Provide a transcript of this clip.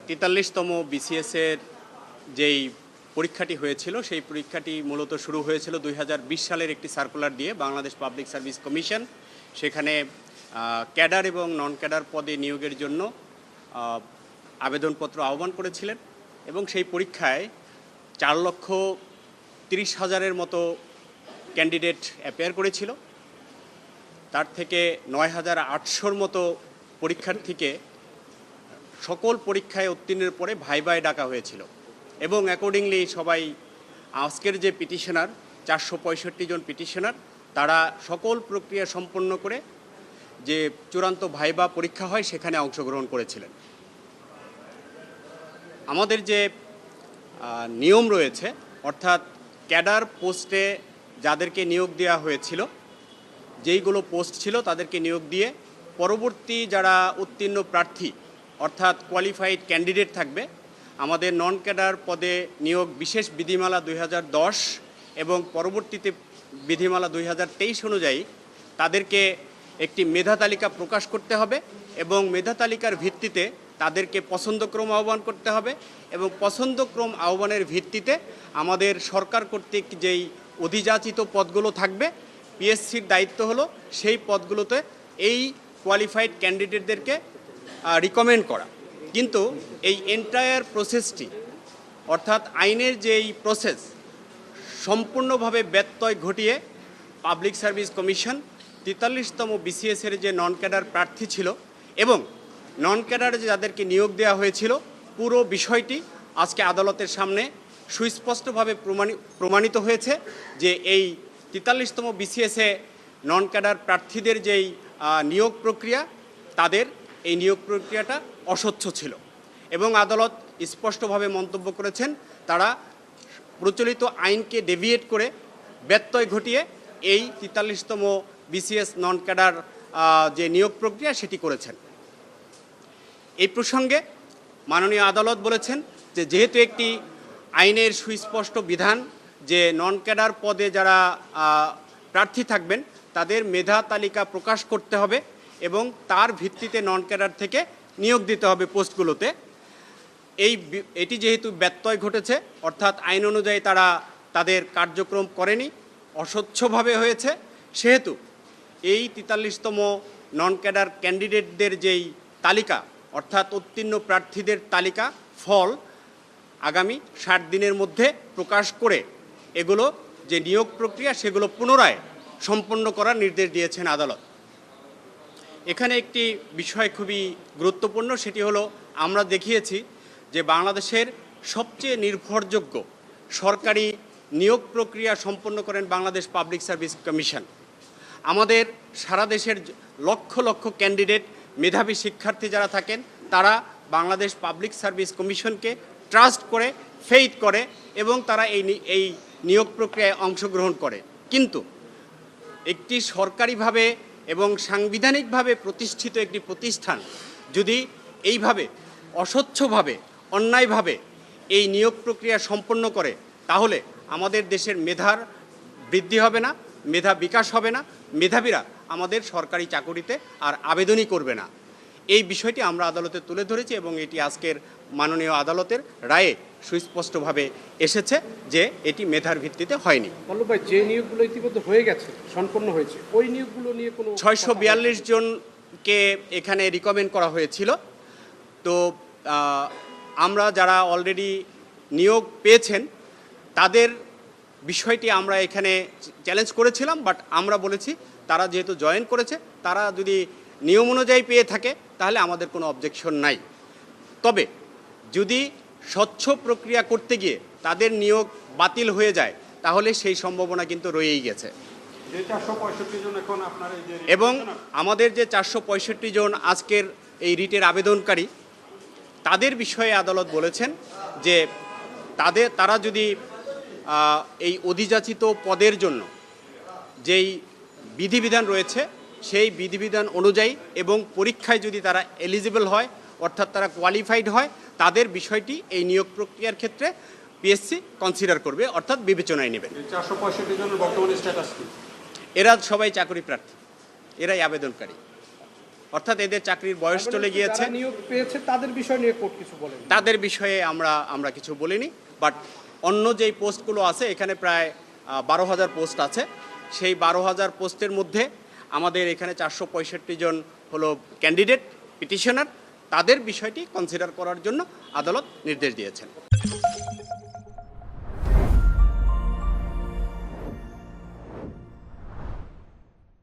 43তম বিসিএসের যেই পরীক্ষাটি হয়েছিল সেই পরীক্ষাটি মূলত শুরু হয়েছিল 2020 সালের একটি সার্কুলার দিয়ে বাংলাদেশ পাবলিক সার্ভিস কমিশন। সেখানে ক্যাডার এবং নন ক্যাডার পদে নিয়োগের জন্য আবেদনপত্র আহ্বান করেছিলেন এবং সেই পরীক্ষায় 4,30,000-এর মতো ক্যান্ডিডেট অ্যাপিয়ার করেছিল। তার থেকে 9,800-র মতো পরীক্ষার্থীকে সকল পরীক্ষায় উত্তীর্ণের পরে ভাইভায় ডাকা হয়েছিল এবং অ্যাকর্ডিংলি সবাই আজকের যে পিটিশনার 465 জন পিটিশনার তারা সকল প্রক্রিয়া সম্পন্ন করে যে চূড়ান্ত ভাইভা পরীক্ষা হয় সেখানে অংশগ্রহণ করেছিলেন। আমাদের যে নিয়ম রয়েছে অর্থাৎ ক্যাডার পোস্টে যাদেরকে নিয়োগ দেওয়া হয়েছিল যেইগুলো পোস্ট ছিল তাদেরকে নিয়োগ দিয়ে পরবর্তী যারা উত্তীর্ণ প্রার্থী অর্থাৎ কোয়ালিফাইড ক্যান্ডিডেট থাকবে আমাদের নন ক্যাডার পদে নিয়োগ বিশেষ বিধিমালা 2010 এবং পরবর্তীতে বিধিমালা 2023 অনুযায়ী তাদেরকে একটি মেধা তালিকা প্রকাশ করতে হবে এবং মেধা তালিকার ভিত্তিতে তাদেরকে পছন্দক্রম আহ্বান করতে হবে এবং পছন্দক্রম আহ্বানের ভিত্তিতে আমাদের সরকার কর্তৃক যেই অধিযাচিত পদগুলো থাকবে পিএসসির দায়িত্ব হলো সেই পদগুলোতে এই কোয়ালিফাইড ক্যান্ডিডেটদেরকে রিকমেন্ড করা। কিন্তু এই এন্টায়ার প্রসেসটি অর্থাৎ আইনের যেই প্রসেস সম্পূর্ণভাবে ব্যত্যয় ঘটিয়ে পাবলিক সার্ভিস কমিশন 43তম বিসিএসের যে নন ক্যাডার প্রার্থী ছিল এবং নন ক্যাডারে যাদেরকে নিয়োগ দেওয়া হয়েছিল পুরো বিষয়টি আজকে আদালতের সামনে সুস্পষ্টভাবে প্রমাণিত হয়েছে যে এই 43তম বিসিএসে নন ক্যাডার প্রার্থীদের যেই নিয়োগ প্রক্রিয়া তাদের এই নিয়োগ প্রক্রিয়াটা অস্বচ্ছ ছিল এবং আদালত স্পষ্টভাবে মন্তব্য করেছেন তারা প্রচলিত আইনকে ডেভিয়েট করে ব্যত্যয় ঘটিয়ে এই 43তম বিসিএস নন ক্যাডার যে নিয়োগ প্রক্রিয়া সেটি করেছেন। এই প্রসঙ্গে মাননীয় আদালত বলেছেন যে যেহেতু একটি আইনের সুস্পষ্ট বিধান যে নন ক্যাডার পদে যারা প্রার্থী থাকবেন তাদের মেধা তালিকা প্রকাশ করতে হবে এবং তার ভিত্তিতে নন ক্যাডার থেকে নিয়োগ দিতে হবে পোস্টগুলোতে। এটি যেহেতু ব্যত্যয় ঘটেছে অর্থাৎ আইন অনুযায়ী তারা তাদের কার্যক্রম করেনি অস্বচ্ছভাবে হয়েছে সেহেতু এই 43তম নন ক্যাডার ক্যান্ডিডেটদের যেই তালিকা অর্থাৎ উত্তীর্ণ প্রার্থীদের তালিকা ফল আগামী 60 দিনের মধ্যে প্রকাশ করে এগুলো যে নিয়োগ প্রক্রিয়া সেগুলো পুনরায় সম্পন্ন করার নির্দেশ দিয়েছেন আদালত। এখানে একটি বিষয় খুবই গুরুত্বপূর্ণ সেটি হলো আমরা দেখিয়েছি যে বাংলাদেশের সবচেয়ে নির্ভরযোগ্য সরকারি নিয়োগ প্রক্রিয়া সম্পন্ন করেন বাংলাদেশ পাবলিক সার্ভিস কমিশন। আমাদের সারা দেশের লক্ষ লক্ষ ক্যান্ডিডেট মেধাবী শিক্ষার্থী যারা থাকেন তারা বাংলাদেশ পাবলিক সার্ভিস কমিশনকে ট্রাস্ট করে ফেইথ করে এবং তারা এই নিয়োগ প্রক্রিয়ায় অংশগ্রহণ করে। কিন্তু একটি সরকারিভাবে এবং সাংবিধানিকভাবে প্রতিষ্ঠিত একটি প্রতিষ্ঠান যদি এইভাবে অস্বচ্ছভাবে অন্যায়ভাবে এই নিয়োগ প্রক্রিয়া সম্পন্ন করে তাহলে আমাদের দেশের মেধার বৃদ্ধি হবে না, মেধা বিকাশ হবে না, মেধাবীরা আমাদের সরকারি চাকুরিতে আর আবেদনই করবে না। এই বিষয়টি আমরা আদালতে তুলে ধরেছি এবং এটি আজকের মাননীয় আদালতের রায়ে সুস্পষ্টভাবে এসেছে যে এটি মেধার ভিত্তিতে হয়নি। পল্লব ভাই, যে নিয়োগগুলো ইতিমধ্যে হয়ে গেছে সম্পন্ন হয়েছে ওই নিয়োগগুলো নিয়ে কোনো 642 জনকে এখানে রিকমেন্ড করা হয়েছিল। তো আমরা যারা অলরেডি নিয়োগ পেয়েছেন তাদের বিষয়টি আমরা এখানে চ্যালেঞ্জ করেছিলাম, বাট আমরা বলেছি তারা যেহেতু জয়েন করেছে তারা যদি নিয়ম অনুযায়ী পেয়ে থাকে তাহলে আমাদের কোনো অবজেকশন নাই। তবে যদি স্বচ্ছ প্রক্রিয়া করতে গিয়ে তাদের নিয়োগ বাতিল হয়ে যায় তাহলে সেই সম্ভাবনা কিন্তু রয়েই গেছে এবং আমাদের যে 465 জন আজকের এই রিটের আবেদনকারী তাদের বিষয়ে আদালত বলেছেন যে তারা যদি এই অধিযাচিত পদের জন্য যেই বিধিবিধান রয়েছে সেই বিধিবিধান অনুযায়ী এবং পরীক্ষায় যদি তারা এলিজিবল হয় অর্থাৎ তারা কোয়ালিফাইড হয় তাদের বিষয়টি এই নিয়োগ প্রক্রিয়ার ক্ষেত্রে পিএসসি কনসিডার করবে অর্থাৎ বিবেচনায় নেবেন। 465 জনের বর্তমানে স্ট্যাটাস কি? এরা সবাই চাকরি প্রার্থী, এরাই আবেদনকারী। অর্থাৎ এদের চাকরির বয়স চলে গিয়েছে। যারা নিয়োগ পেয়েছে তাদের বিষয় নিয়ে কোর্ট কিছু বলেন? তাদের বিষয়ে আমরা কিছু বলিনি, বাট অন্য যেই পোস্টগুলো আছে এখানে প্রায় 12,000 পোস্ট আছে। সেই 12,000 পোস্টের মধ্যে আমাদের এখানে 465 জন হলো ক্যান্ডিডেট পিটিশনার, তাদের বিষয়টি কনসিডার করার জন্য আদালত নির্দেশ দিয়েছেন।